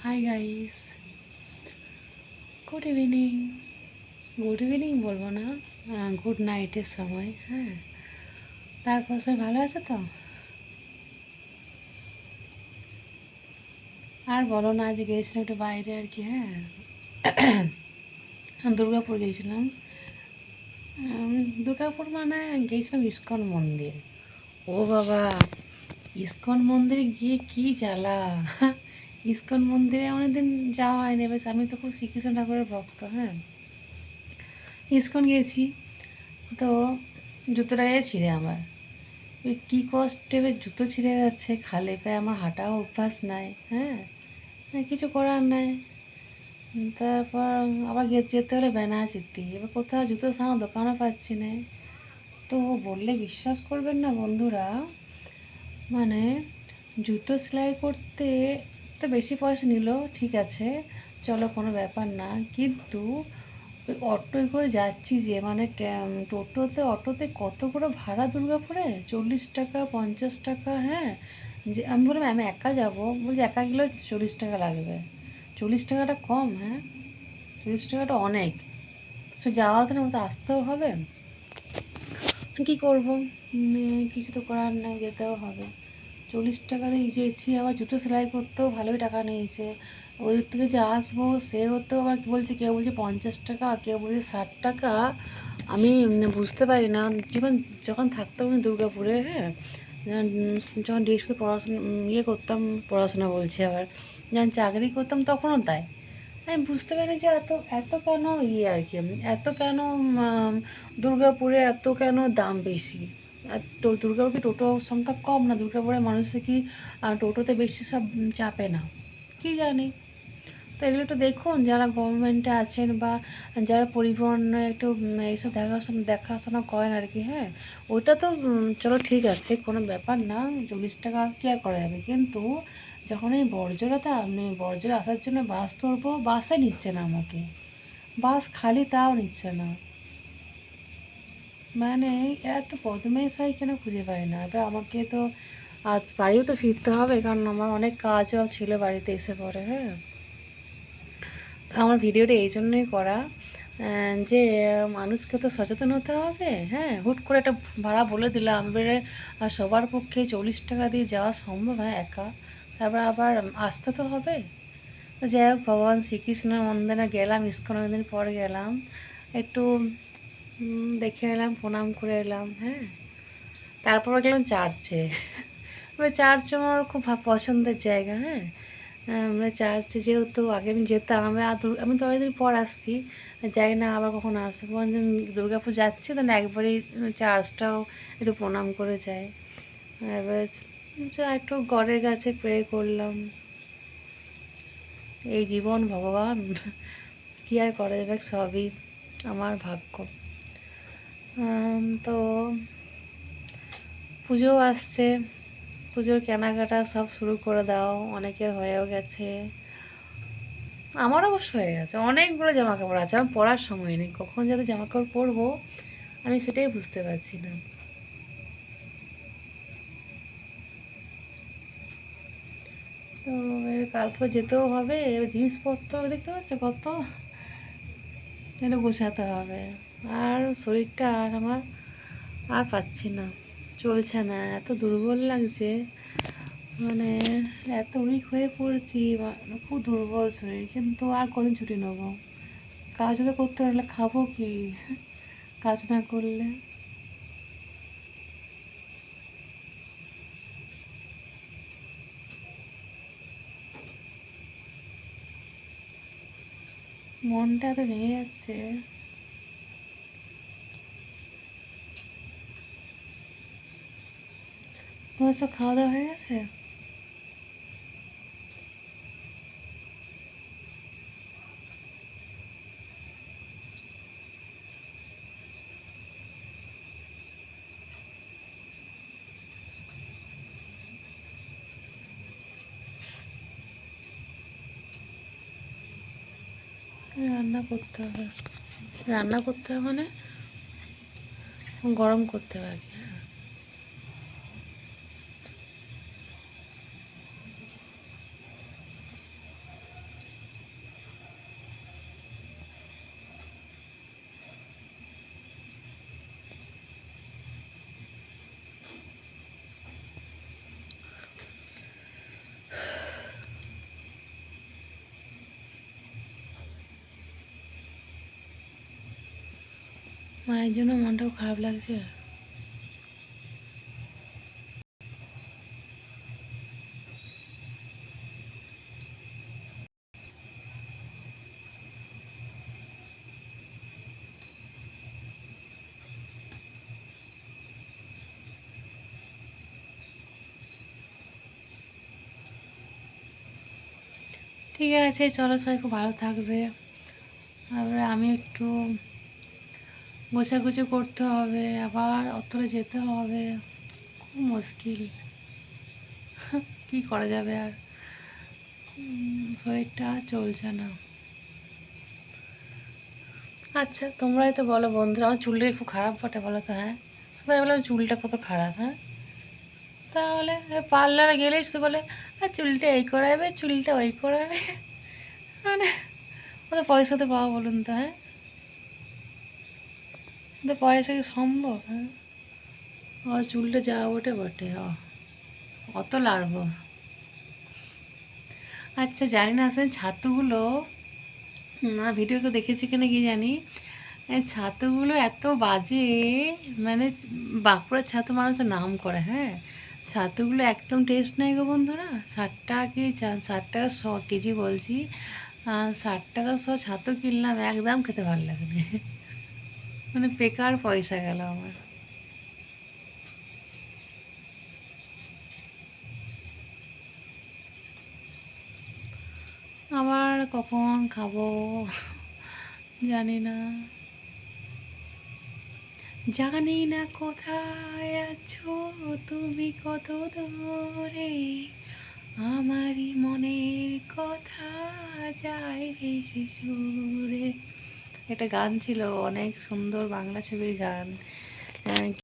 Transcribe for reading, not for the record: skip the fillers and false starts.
Hi guys, good evening. Good evening বলবো না, good নাইটের সময়। হ্যাঁ, তারপর সবাই ভালো আছে তো? আর বলো না, আজ গিয়েছিলাম একটু বাইরে আর কি। হ্যাঁ, দুর্গাপুর গিয়েছিলাম। দুর্গাপুর মানে গিয়েছিলাম ইস্কন মন্দির। ও বাবা, ইস্কন মন্দিরে গিয়ে কি জ্বালা! ইস্কন মন্দিরে অনেকদিন যাওয়া হয়নি, বেশ আমি তো খুব শ্রীকৃষ্ণ ঠাকুরের ভক্ত। হ্যাঁ, ইস্কন গেছি তো জুতোটা গিয়ে ছিঁড়ে আমার, ওই কী কষ্টে এবার জুতো ছিঁড়ে যাচ্ছে, খালি পায়ে আমার হাঁটাও অভ্যাস নাই। হ্যাঁ, কিছু করার নাই। তারপর আবার যেতে হলে বেনাচিতি, এবার কোথাও জুতো সামার দোকানও পাচ্ছি না। তো বললে বিশ্বাস করবেন না বন্ধুরা, মানে জুতো সেলাই করতে তো বেশি পয়সা নিল, ঠিক আছে, চলো কোনো ব্যাপার না, কিন্তু ওই অটোয় করে যাচ্ছি যে, মানে টোটোতে অটোতে কত করে ভাড়া দুর্গাপুরে, 40 টাকা 50 টাকা। হ্যাঁ, যে আমি বললাম আমি একা যাবো, বলছি একা গেলেও 40 টাকা লাগবে। 40 টাকাটা কম? হ্যাঁ, 40 টাকাটা অনেক। তো যাওয়া তো না, মতো আসতেও হবে। কী করবো, কিছু তো করার নাই, যেতেও হবে। 40 টাকা দিয়ে গেছি, আবার জুতো সেলাই করতেও ভালোই টাকা নিয়েছে। ওদের থেকে যে আসবো সে হতেও আবার কী বলছে, কেউ বলছে 50 টাকা, কেউ বলছে 60 টাকা। আমি বুঝতে পারি না। যখন থাকতাম দুর্গাপুরে, হ্যাঁ, যখন ডিএসসি পড়াশোনা করতাম, পড়াশোনা বলছি আবার, যখন চাকরি করতাম তখনও তাই। আমি বুঝতে পারি যে এত এত কেন আর কি, এত কেন দুর্গাপুরে এত কেন দাম বেশি। আর দুর্গাপুরে কি টোটো সংখ্যা কম না? দুর্গাপুরে মানুষের কি টোটোতে বেশি সব চাপে না? কি জানি। তো এগুলো একটু দেখুন, যারা গভর্নমেন্টে আছেন বা যারা পরিবহন একটু এইসব দেখাশোনা করেন আর কি। হ্যাঁ, ওইটা তো চলো ঠিক আছে, কোনো ব্যাপার না, 40 টাকা কি আর করা যাবে, কিন্তু যখন এই বর্জরাতে আমি বর্জরা আসার জন্য বাস ধরবো, বাসে নিচ্ছে না আমাকে, বাস খালি তাও নিচ্ছে না। মানে এত বদমাইশ হয় কেন খুঁজে পাই না। এবার আমাকে তো আর বাড়িও তো ফিরতে হবে, কারণ আমার অনেক কাজও ছিল বাড়িতে এসে পড়ে। হ্যাঁ, আমার ভিডিওটা এই জন্যই করা, যে মানুষকে তো সচেতন হতে হবে। হ্যাঁ, হুট করে একটা ভাড়া বলে দিলাম, এবারে সবার পক্ষে 40 টাকা দিয়ে যাওয়া সম্ভব? হ্যাঁ, একা। তারপর আবার আসতে তো হবে। তো যাই হোক, ভগবান শ্রীকৃষ্ণের মন্দিরে গেলাম, ইস্কন অনেকদিন পরে গেলাম, একটু দেখে এলাম, প্রণাম করে এলাম। হ্যাঁ, তারপরে গেলাম চার্চে। এবার চার্চ আমার খুব পছন্দের জায়গা। হ্যাঁ, আমরা চার্চে যেহেতু আগে আমি যেতাম, আমি তো অনেকদিন পর আসছি, যাই না আবার কখন আসবো। দুর্গাপুর যাচ্ছি তো না, একবারই চার্চটাও একটু প্রণাম করে যাই। এবার একটু গড়ের কাছে প্রে করলাম। এই জীবন ভগবান, কী আর করা যাবে, সবই আমার ভাগ্য। তো পুজো আসছে, পুজোর কেনাকাটা সব শুরু করে দাও, অনেকের হয়েও গেছে, আমার অবশ্য হয়ে গেছে। অনেকগুলো জামা কাপড় আছে, আমার পরার সময় নেই, কখন যাতে জামা কাপড় পরবো আমি সেটাই বুঝতে পারছি না। তো কালকে যেতেও হবে, এবার জিনিসপত্র দেখতে পাচ্ছ কত, এটা গোছাতে হবে। আর শরীরটা আর আমার আর পাচ্ছি না, চলছে না, এত দুর্বল লাগছে, মানে এত উইক হয়ে পড়ছি, খুব দুর্বল শরীর। কিন্তু আর কদিন ছুটি নেবো? কাজ তো করতে পারলে খাবো কি, কাজ না করলে? মনটা এত ভেঙে যাচ্ছে। তোমার সব খাওয়া দাওয়া হয়ে গেছে? রান্না করতে হবে, রান্না করতে হবে মানে গরম করতে হবে আগে। মায়ের জন্য মনটাও খারাপ লাগছে। ঠিক আছে, চলো, সবাই খুব ভালো থাকবে। তারপরে আমি একটু গোছাগুছি করতে হবে, আবার অতটা যেতে হবে, খুব মুশকিল। কি করা যাবে আর, শরীরটা আর চলছে না। আচ্ছা, তোমরাই তো বলো বন্ধুরা, আমার চুলটা খুব খারাপ বটে বলো তো? হ্যাঁ, সবাই বলে চুলটা কত খারাপ। হ্যাঁ, তাহলে পার্লারে গেলেই শুধু বলে আর চুলটা এই করাবে, চুলটা ওই করাবে। মানে ওদের পয়সাতে পাবো বলুন তো? হ্যাঁ, ওদের পয়সা কি সম্ভব? হ্যাঁ, ও চুলটা যা ওঠে বটে, অত লাড়বো। আচ্ছা, জানি না আসলে ছাতুগুলো, আর ভিডিও তো দেখেছি কিনা কি জানি, এই ছাতুগুলো এত বাজে, মানে বাঁকুড়ার ছাতু মানুষের নাম করে। হ্যাঁ, ছাতুগুলো একদম টেস্ট নেই গো বন্ধুরা। 60 টাকা কি 60 টাকা 100 কেজি বলছি, 60 টাকা 100 ছাতু কিনলাম, একদম খেতে ভালো লাগে না। মানে বেকার পয়সা গেল আমার। আবার কখন খাবো জানি না, জানি না কোথায় আছো তুমি, কত দূরে আমারই মনের কথা যায় ভেসে সুরে। একটা গান ছিল, অনেক সুন্দর বাংলা ছবির গান।